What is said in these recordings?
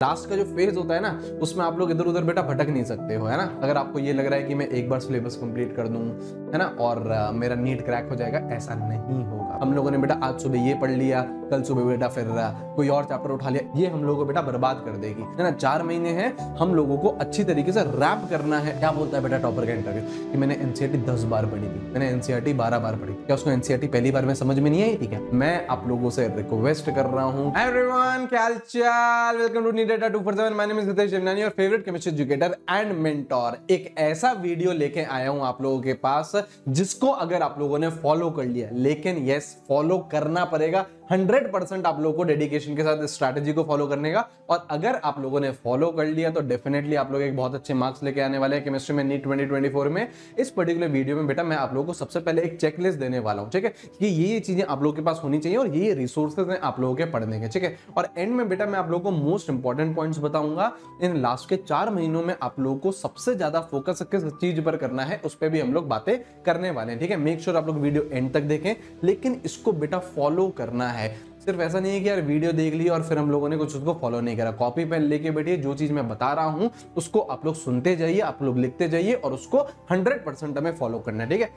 Last का जो phase होता है ना, उसमें आप लोग इधर उधर बेटा भटक नहीं सकते हो, है ना। अगर आपको ये लग रहा है कि मैं एक बार सिलेबस कंप्लीट कर दूं, है ना, और मेरा नीट क्रैक हो जाएगा, ऐसा नहीं होगा। हम लोगों ने बेटा आज सुबह ये पढ़ लिया, कल सुबह बेटा फिर कोई और चैप्टर उठा लिया, ये हम लोगों को बेटा बर्बाद कर देगी, है ना। 4 महीने हैं, हम लोगों को अच्छी तरीके से रैप करना है। क्या बोलता है बेटा टॉपर का इंटरव्यू कि मैंने एनसीईआरटी 10 बार पढ़ी थी, मैंने एनसीईआरटी 12 बार पढ़ी। क्या उसको एनसीईआरटी पहली बार में समझ में नहीं आई थी क्या? मैं आप लोगों से रिक्वेस्ट कर रहा हूं, एवरीवन क्या हालचाल, welcome to NEET data 247। My name is Nitesh Jamnani, your favourite chemistry educator and mentor. एक ऐसा वीडियो लेके आया हूं आप लोगों के पास जिसको अगर आप लोगों ने फॉलो कर लिया, लेकिन यस फॉलो करना पड़ेगा 100% आप लोगों को डेडिकेशन के साथ स्ट्रैटेजी को फॉलो करने का। और अगर आप लोगों ने फॉलो कर लिया तो डेफिनेटली आप लोग एक बहुत अच्छे मार्क्स लेके आने वाले हैं केमिस्ट्री में नीट 2024 में। इस पर्टिकुलर वीडियो में बेटा मैं आप लोगों को सबसे पहले एक चेकलिस्ट देने वाला हूं, ठीक है, कि ये चीजें आप लोगों के पास होनी चाहिए और ये रिसोर्सेज हैं आप लोगों के पढ़ने के, ठीक है। और एंड में बेटा मैं आप लोगों को मोस्ट इंपॉर्टेंट पॉइंट्स बताऊंगा। इन लास्ट के 4 महीनों में आप लोगों को सबसे ज्यादा फोकस किस चीज पर करना है, उस पर भी हम लोग बातें करने वाले हैं, ठीक है। मेक श्योर आप लोग वीडियो एंड तक देखें, लेकिन इसको बेटा फॉलो करना है। सिर्फ ऐसा नहीं है कि यार वीडियो देख ली और फिर हम लोगों ने कुछ उसको फॉलो नहीं करा। कॉपी पेन लेके बैठिए, जो चीज मैं बता रहा हूं उसको आप लोग सुनते जाइए, आप लोग लिखते जाइए और उसको 100% हमें फॉलो करना है, ठीक है।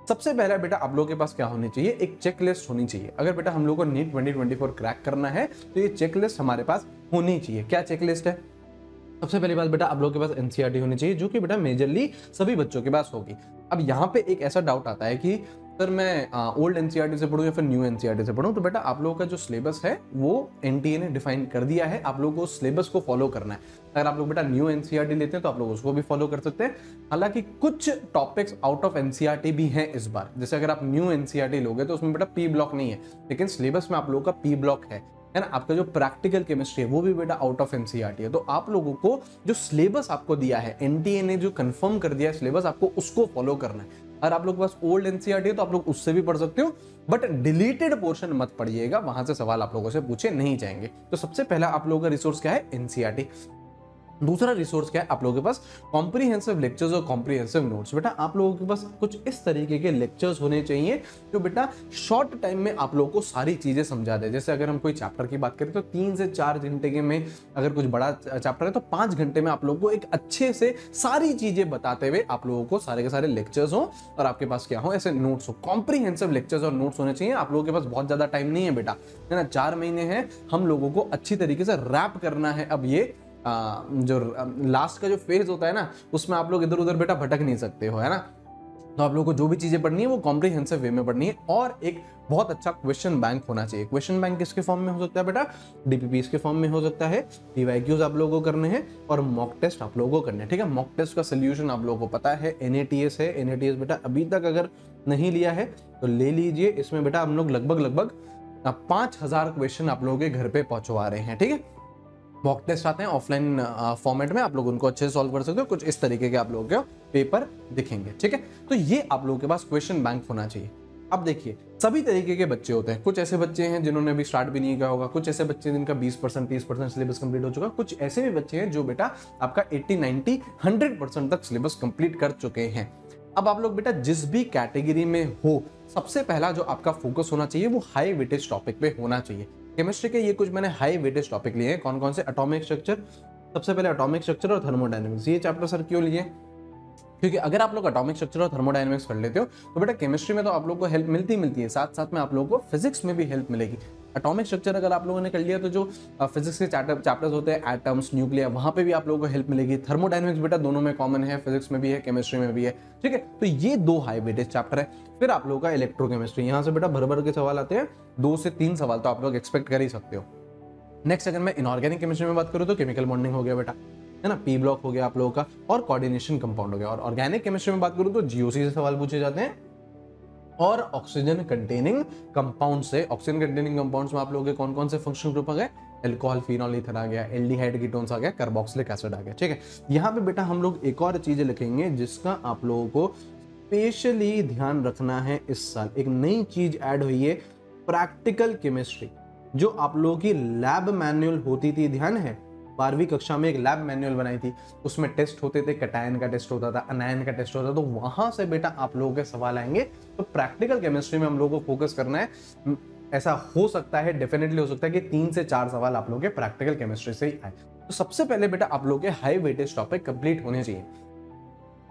सबसे पहला बेटा आप लोगों के पास क्या होनी चाहिए, एक चेकलिस्ट होनी चाहिए। अगर बेटा हम लोग को नीट 2024 क्रैक करना है तो ये चेकलिस्ट हमारे पास होनी चाहिए। क्या चेकलिस्ट है? सबसे पहली बात बेटा आप लोगों के पास एनसीईआरटी होनी चाहिए, जो कि बेटा मेजरली सभी बच्चों के पास होगी। अब यहाँ पे एक ऐसा डाउट आता है कि सर मैं ओल्ड एनसीईआरटी से पढ़ूं या फिर न्यू एनसीईआरटी से पढ़ूं। तो बेटा आप लोगों का जो सिलेबस है वो एनटीए ने डिफाइन कर दिया है, आप लोगों को सिलेबस को फॉलो करना है। अगर आप लोग बेटा न्यू एनसीईआरटी लेते हैं तो आप लोग उसको भी फॉलो कर सकते हैं। हालांकि कुछ टॉपिक्स आउट ऑफ एनसीईआरटी भी हैं इस बार। जैसे अगर आप न्यू एनसीईआरटी लोगे तो उसमें बेटा पी ब्लॉक नहीं है, लेकिन सिलेबस में आप लोगों का पी ब्लॉक है ना। आपका जो प्रैक्टिकल केमिस्ट्री है वो भी बेटा आउट ऑफ एनसीईआरटी है। तो आप लोगों को जो सिलेबस आपको दिया है, एनटीए ने जो कंफर्म कर दिया है सिलेबस, आपको उसको फॉलो करना है। अगर आप लोग के पास ओल्ड एनसीईआरटी है तो आप लोग उससे भी पढ़ सकते हो, बट डिलीटेड पोर्शन मत पढ़िएगा, वहां से सवाल आप लोगों से पूछे नहीं जाएंगे। तो सबसे पहला आप लोगों का रिसोर्स क्या है? एनसीईआरटी। दूसरा रिसोर्स क्या है आप लोगों के पास? कॉम्प्रिहेंसिव लेक्चर्स और कॉम्प्रिहेंसिव नोट्स। बेटा आप लोगों के पास कुछ इस तरीके के लेक्चर्स होने चाहिए जो बेटा शॉर्ट टाइम में आप लोगों को सारी चीजें समझा दे। जैसे अगर हम कोई चैप्टर की बात करें तो 3 से 4 घंटे के में, अगर कुछ बड़ा चैप्टर है तो 5 घंटे में आप लोगों को एक अच्छे से सारी चीजें बताते हुए आप लोगों को सारे के सारे लेक्चर्स हो और आपके पास क्या हो, ऐसे नोट्स हो। कॉम्प्रिहेंसिव लेक्चर्स और नोट्स होने चाहिए। आप लोगों के पास बहुत ज्यादा टाइम नहीं है बेटा, है ना। 4 महीने हैं, हम लोगों को अच्छी तरीके से रैप करना है। अब ये जो लास्ट का जो फेज होता है ना, उसमें आप लोग इधर उधर बेटा भटक नहीं सकते हो, है ना। तो आप लोगों को जो भी चीजें पढ़नी है वो कॉम्प्रिहेंसिव वे में पढ़नी है। और एक बहुत अच्छा क्वेश्चन बैंक होना चाहिए। क्वेश्चन बैंक किसके फॉर्म में हो सकता है बेटा? डीपीपीएस के फॉर्म में हो सकता है। पीवाईक्यूज आप लोगों को करने हैं और मॉक टेस्ट आप लोगों को करने हैं, ठीक है। मॉक टेस्ट का सोल्यूशन आप लोगों को पता है, एनएटीएस है। एनएटीएस बेटा अभी तक अगर नहीं लिया है तो ले लीजिए। इसमें बेटा हम लोग लगभग 5000 क्वेश्चन आप लोगों के घर पे पहुंचवा रहे हैं, ठीक है। मॉक टेस्ट आते हैं ऑफलाइन फॉर्मेट में, आप लोग उनको अच्छे से सॉल्व कर सकते हो। कुछ इस तरीके के आप लोगों के पेपर दिखेंगे, ठीक है। तो ये आप लोगों के पास क्वेश्चन बैंक होना चाहिए। अब देखिए सभी तरीके के बच्चे होते हैं। कुछ ऐसे बच्चे हैं जिन्होंने अभी स्टार्ट भी नहीं किया होगा, कुछ ऐसे बच्चे जिनका 20% 30% सिलेबस कंप्लीट हो चुका, कुछ ऐसे भी बच्चे हैं जो बेटा आपका 80 90 100% तक सिलेबस कंप्लीट कर चुके हैं। अब आप लोग बेटा जिस भी कैटेगरी में हो, सबसे पहला जो आपका फोकस होना चाहिए वो हाई वेटेज टॉपिक पे होना चाहिए। केमिस्ट्री के ये कुछ मैंने हाई वेटेज टॉपिक लिए हैं। कौन कौन से? एटॉमिक स्ट्रक्चर, सबसे पहले एटॉमिक स्ट्रक्चर और थर्मोडायनेमिक्स। ये चैप्टर सर क्यों लिए? क्योंकि अगर आप लोग एटॉमिक स्ट्रक्चर और थर्मोडायनेमिक्स कर लेते हो तो बेटा केमिस्ट्री में तो आप लोगों को हेल्प मिलती है, साथ साथ में आप लोगों को फिजिक्स में भी हेल्प मिलेगी। एटॉमिक स्ट्रक्चर अगर आप लोगों ने कर लिया तो जो फिजिक्स के चैप्टर्स होते हैं, एटम्स, न्यूक्लियर, वहां पे भी आप लोगों को हेल्प मिलेगी। थर्मोडायनेमिक्स बेटा दोनों में कॉमन है, फिजिक्स में भी है, केमिस्ट्री में भी है, ठीक है। तो ये 2 हाई वेटेज चैप्टर है। फिर आप लोगों का इलेक्ट्रोकेमिस्ट्री, यहाँ से बेटा भर के सवाल आते हैं, 2 से 3 सवाल तो आप लोग एक्सपेक्ट कर ही सकते हो। नेक्स्ट अगर मैं इनऑर्गेनिक केमिस्ट्री में बात करूं तो केमिकल बॉन्डिंग हो गया बेटा, है ना, पी ब्लॉक हो गया आप लोगों का, और कोऑर्डिनेशन कंपाउंड हो गया। और ऑर्गेनिक केमिस्ट्री में बात करूं तो जीओसी से सवाल पूछे जाते हैं और ऑक्सीजन कंटेनिंग कंपाउंड से। ऑक्सीजन कंटेनिंग कंपाउंड्स में आप लोगों के कौन कौन से फंक्शनल ग्रुप आ गए? अल्कोहल, फिनॉल, ईथर आ गया, एल्डिहाइड कीटोन्स आ गया, कार्बोक्सिलिक एसिड आ गया, ठीक है। यहाँ पे बेटा हम लोग एक और चीज लिखेंगे जिसका आप लोगों को स्पेशली ध्यान रखना है। इस साल एक नई चीज ऐड हुई है, प्रैक्टिकल केमिस्ट्री, जो आप लोगों की लैब मैनुअल होती थी, ध्यान है? 12वीं कक्षा में एक लैब मैनुअल बनाई थी, उसमें टेस्ट होते थे, कैटायन का टेस्ट होता था, अनायन का टेस्ट होता था। तो वहां से बेटा आप लोगों के सवाल आएंगे। तो प्रैक्टिकल केमिस्ट्री में हम लोगों को फोकस करना है। ऐसा हो सकता है, डेफिनेटली हो सकता है कि 3 से 4 सवाल आप लोगों के प्रैक्टिकल केमिस्ट्री से ही आए। तो सबसे पहले बेटा आप लोगों के हाई वेटेज टॉपिक कंप्लीट होने चाहिए।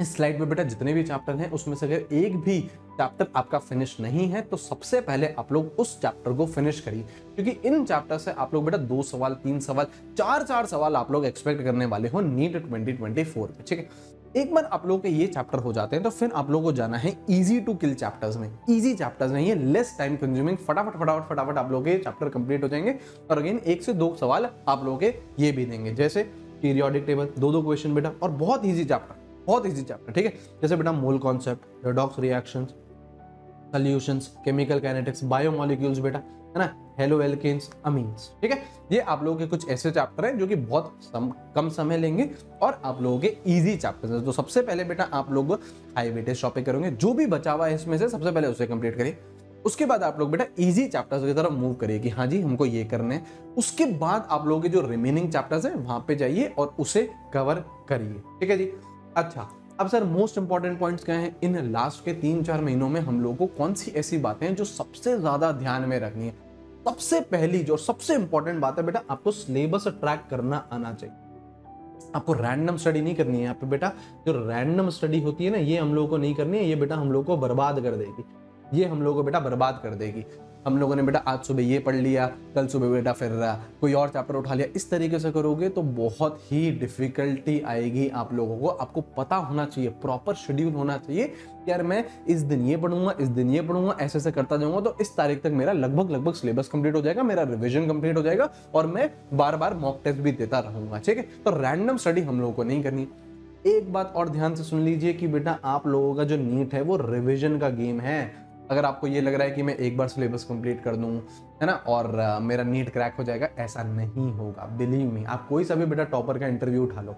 इस स्लाइड में बेटा जितने भी चैप्टर हैं उसमें से अगर एक भी चैप्टर आपका फिनिश नहीं है तो सबसे पहले आप लोग उस चैप्टर को फिनिश करिए, क्योंकि इन चैप्टर से आप लोग बेटा 2 सवाल 3 सवाल 4 सवाल आप लोग एक्सपेक्ट करने वाले हो नीट 2024 में। ठीक है, एक बार आप लोगों के ये चैप्टर हो जाते हैं तो फिर आप लोगों को जाना है इजी टू किल चैप्टर्स में। इजी चैप्टर्स में ये लेस टाइम कंज्यूमिंग, फटाफट आप लोगों के चैप्टर कंप्लीट हो जाएंगे। और अगेन 1 से 2 सवाल आप लोगों के ये भी देंगे, जैसे पीरियोडिक टेबल 2 क्वेश्चन बेटा, और बहुत ईजी चैप्टर, बहुत ईजी चैप्टर। ठीक है, जैसे बेटा mole concept, redox reactions, solutions, chemical kinetics, biomolecules बेटा, है ना, हेलो एल्केन्स, अमीन्स। ठीक है, ये आप लोगों के कुछ ऐसे चैप्टर हैं जो कि बहुत कम समय लेंगे और आप लोगों के इजी चैप्टर्स हैं। तो सबसे पहले बेटा आप लोग हाई वेटेज टॉपिक करेंगे, जो भी बचा हुआ है इसमें से सबसे पहले उसे कंप्लीट करिए। उसके बाद आप लोग बेटा इजी चैप्टर्स की तरफ मूव करिए कि हाँ जी हमको ये करने हैं। उसके बाद आप लोगों के जो रिमेनिंग चैप्टर्स हैं वहां पे जाइए और उसे कवर करिए। ठीक है जी। अच्छा, अब सर मोस्ट इंपॉर्टेंट पॉइंट्स क्या हैं? इन लास्ट के 3-4 महीनों में हम लोगों को कौन सी ऐसी बातें हैं जो सबसे ज्यादा ध्यान में रखनी है? सबसे पहली जो सबसे इंपॉर्टेंट बात है बेटा, आपको सिलेबस ट्रैक करना आना चाहिए। आपको रैंडम स्टडी नहीं करनी है यहाँ पे बेटा। जो रैंडम स्टडी होती है ना, ये हम लोगों को नहीं करनी है, ये बेटा हम लोगों को बर्बाद कर देगी, ये हम लोगों को बेटा बर्बाद कर देगी। हम लोगों ने बेटा आज सुबह ये पढ़ लिया, कल सुबह बेटा फिर कोई और चैप्टर उठा लिया, इस तरीके से करोगे तो बहुत ही डिफिकल्टी आएगी आप लोगों को। आपको पता होना चाहिए, प्रॉपर शेड्यूल होना चाहिए, यार मैं इस दिन ये पढ़ूंगा, इस दिन ये पढ़ूंगा, ऐसे ऐसे करता जाऊंगा तो इस तारीख तक मेरा लगभग सिलेबस कंप्लीट हो जाएगा, मेरा रिवीजन कंप्लीट हो जाएगा और मैं बार बार मॉक टेस्ट भी देता रहूंगा। ठीक है, तो रैंडम स्टडी हम लोगों को नहीं करनी। एक बात और ध्यान से सुन लीजिए कि बेटा आप लोगों का जो नीट है वो रिविजन का गेम है। अगर आपको ये लग रहा है कि मैं एक बार सिलेबस कंप्लीट कर दूं, है ना, और मेरा नीट क्रैक हो जाएगा, ऐसा नहीं होगा। बिलीव मी, आप कोई सा भी बेटा टॉपर का इंटरव्यू उठा लो,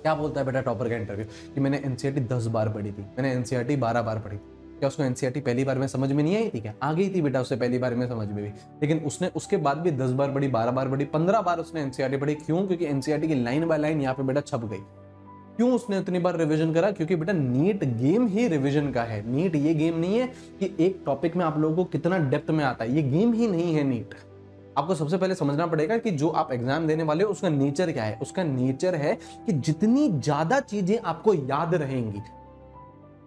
क्या बोलता है बेटा टॉपर का इंटरव्यू कि मैंने एनसीईआरटी 10 बार पढ़ी थी, मैंने एनसीईआरटी 12 बार पढ़ी। क्या उसको एनसीईआरटी पहली बार में समझ में नहीं आई थी? क्या आ गई थी बेटा उसे पहली बार में समझ में भी, लेकिन उसने उसके बाद भी 10 बार पढ़ी, 12 बार पढ़ी, 15 बार उसने एनसीईआरटी पढ़ी। क्यों? क्योंकि एनसीईआरटी की लाइन बाय लाइन यहाँ पे बेटा छप गई। क्यों उसने इतनी बार रिवीजन करा? क्योंकि बेटा नीट गेम ही रिवीजन का है। नीट ये गेम नहीं है कि एक टॉपिक में आप लोगों को कितना डेप्थ में आता है, ये गेम ही नहीं है नीट। आपको सबसे पहले समझना पड़ेगा कि जो आप एग्जाम देने वाले हो उसका नेचर क्या है। उसका नेचर है कि जितनी ज्यादा चीजें आपको याद रहेंगी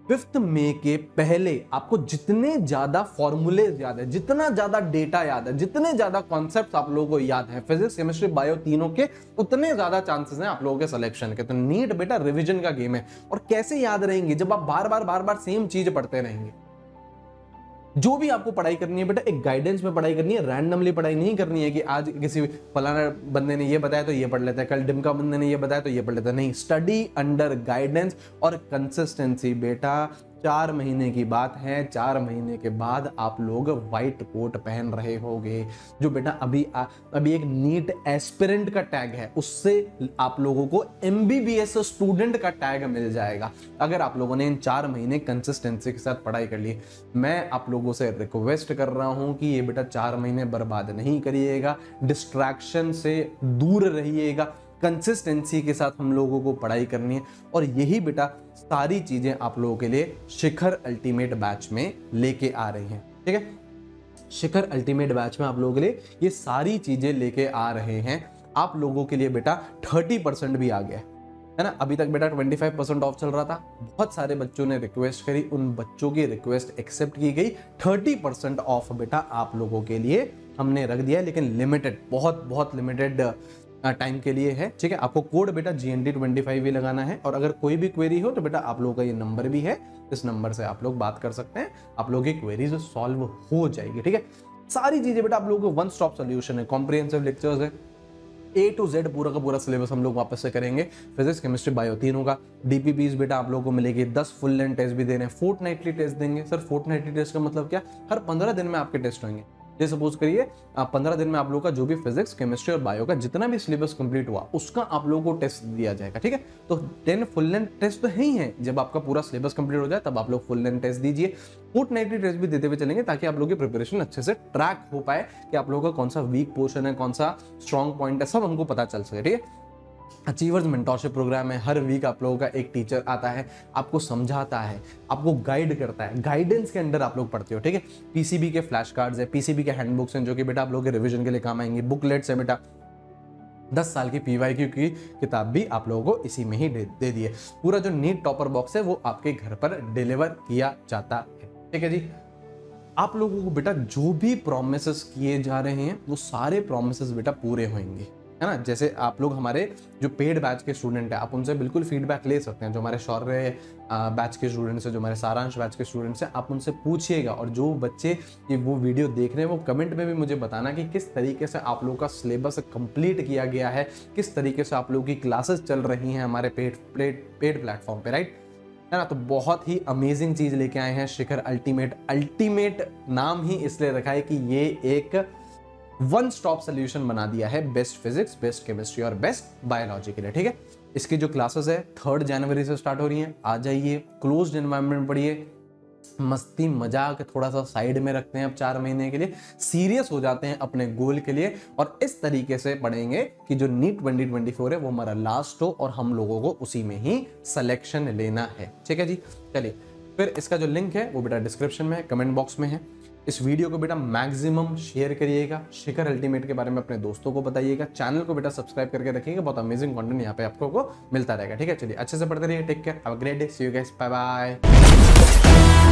5th मई के पहले, आपको जितने ज्यादा फॉर्मूले याद है, जितना ज्यादा डेटा याद है, जितने ज्यादा कॉन्सेप्ट्स आप लोगों को याद है, फिजिक्स केमिस्ट्री बायो तीनों के, उतने ज्यादा चांसेस हैं आप लोगों के सिलेक्शन के। तो नीट बेटा रिवीजन का गेम है। और कैसे याद रहेंगे? जब आप बार बार सेम चीज पढ़ते रहेंगे। जो भी आपको पढ़ाई करनी है बेटा एक गाइडेंस में पढ़ाई करनी है, रैंडमली पढ़ाई नहीं करनी है कि आज किसी फलाना बंदे ने ये बताया तो ये पढ़ लेता है, कल डिमका बंदे ने ये बताया तो ये पढ़ लेता है। नहीं, स्टडी अंडर गाइडेंस और कंसिस्टेंसी। बेटा 4 महीने की बात है, 4 महीने के बाद आप लोग व्हाइट कोट पहन रहे होगे। जो बेटा अभी एक नीट एस्पिरेंट का टैग है, उससे आप लोगों को एमबीबीएस स्टूडेंट का टैग मिल जाएगा अगर आप लोगों ने इन 4 महीने कंसिस्टेंसी के साथ पढ़ाई कर ली। मैं आप लोगों से रिक्वेस्ट कर रहा हूं कि ये बेटा 4 महीने बर्बाद नहीं करिएगा, डिस्ट्रैक्शन से दूर रहिएगा, कंसिस्टेंसी के साथ हम लोगों को पढ़ाई करनी है। और यही बेटा सारी चीजें आप लोगों के लिए शिखर अल्टीमेट बैच में लेके आ रही हैं। ठीक है, शिखर अल्टीमेट बैच में आप लोगों के लिए ये सारी चीजें लेके आ रहे हैं। आप लोगों के लिए बेटा 30% भी आ गया है ना। अभी तक बेटा 25% ऑफ चल रहा था, बहुत सारे बच्चों ने रिक्वेस्ट करी, उन बच्चों की रिक्वेस्ट एक्सेप्ट की गई। 30% ऑफ बेटा आप लोगों के लिए हमने रख दिया है, लेकिन लिमिटेड, बहुत लिमिटेड टाइम के लिए है। ठीक है, आपको कोड बेटा GNT25 भी लगाना है। और अगर कोई भी क्वेरी हो तो बेटा आप लोगों का ये नंबर भी है, इस नंबर से आप लोग बात कर सकते हैं, आप लोगों की क्वेरीज सॉल्व हो जाएगी। ठीक है, सारी चीजें बेटा आप लोगों को वन स्टॉप सोल्यूशन है, कॉम्प्रिहेंसिव लेक्चर्स है, A to Z पूरा का पूरा सिलेबस हम लोग वापस से करेंगे। फिजिक्स केमिस्ट्री बायो तीनों का DPPs बेटा आप लोगों को मिलेगी। 10 फुल लेंथ टेस्ट भी देने, फोर्टनाइटली टेस्ट देंगे। सर फोर्टनाइटली टेस्ट का मतलब क्या? हर 15 दिन में आपके टेस्ट होंगे। ये सपोज करिए 15 दिन में आप लोगों का जो भी फिजिक्स केमिस्ट्री और बायो का जितना भी सिलेबस कंप्लीट हुआ उसका आप लोगों को टेस्ट दिया जाएगा। ठीक है, तो 10 फुल लेंथ टेस्ट तो है ही है। जब आपका पूरा सिलेबस कंप्लीट हो जाए तब आप लोग फुल लेंथ टेस्ट दीजिए। फोर्टनाइटली टेस्ट भी देते हुए चलेंगे ताकि आप लोगों की प्रिपरेशन अच्छे से ट्रैक हो पाए कि आप लोगों का कौन सा वीक पोर्शन है, कौन सा स्ट्रॉन्ग पॉइंट है, सब हमको पता चल सके। ठीक है, अचीवर्स मेंटरशिप प्रोग्राम है। हर वीक आप लोगों का एक टीचर आता है, आपको समझाता है, आपको गाइड करता है। गाइडेंस के अंडर आप लोग पढ़ते हो। ठीक है, पीसीबी के फ्लैश कार्ड्स है, पीसीबी के हैंडबुक्स हैं जो कि बेटा आप लोगों के रिवीजन के लिए काम आएंगे। बुकलेट्स है बेटा, 10 साल की PYQ की किताब भी आप लोगों को इसी में ही दे दी है। पूरा जो नीट टॉपर बॉक्स है वो आपके घर पर डिलीवर किया जाता है। ठीक है जी। आप लोगों को बेटा जो भी प्रॉमिसेस किए जा रहे हैं वो सारे प्रॉमिसेस बेटा पूरे होंगे, है ना। जैसे आप लोग हमारे जो पेड बैच के स्टूडेंट हैं, आप उनसे बिल्कुल फीडबैक ले सकते हैं। जो हमारे शौर्य बैच के स्टूडेंट्स हैं, जो हमारे सारांश बैच के स्टूडेंट्स हैं, आप उनसे पूछिएगा। और जो बच्चे ये वो वीडियो देख रहे हैं वो कमेंट में भी मुझे बताना कि किस तरीके से आप लोगों का सिलेबस कंप्लीट किया गया है, किस तरीके से आप लोगों की क्लासेस चल रही हैं हमारे पेड प्लेटफॉर्म पे, राइट, है ना। तो बहुत ही अमेजिंग चीज लेके आए हैं शिखर अल्टीमेट। अल्टीमेट नाम ही इसलिए रखा है कि ये एक वन स्टॉप सोल्यूशन बना दिया है बेस्ट फिजिक्स, बेस्ट केमिस्ट्री और बेस्ट बायोलॉजी के लिए। ठीक है, इसकी जो क्लासेस है 3 जनवरी से स्टार्ट हो रही हैं। आ जाइए, क्लोज्ड एनवायरनमेंट में पढ़िए, मस्ती मजाक थोड़ा सा साइड में रखते हैं अब 4 महीने के लिए, सीरियस हो जाते हैं अपने गोल के लिए और इस तरीके से पढ़ेंगे कि जो नीट 2024 है वो हमारा लास्ट हो और हम लोगों को उसी में ही सिलेक्शन लेना है। ठीक है जी। चलिए, फिर इसका जो लिंक है वो बेटा डिस्क्रिप्शन में है, कमेंट बॉक्स में है। इस वीडियो को बेटा मैक्सिमम शेयर करिएगा, शिखर अल्टीमेट के बारे में अपने दोस्तों को बताइएगा, चैनल को बेटा सब्सक्राइब करके रखिएगा, बहुत अमेजिंग कंटेंट यहाँ पे आपको मिलता रहेगा। ठीक है, चलिए अच्छे से पढ़ते रहिए, take care, have a great day, see you guys, bye bye.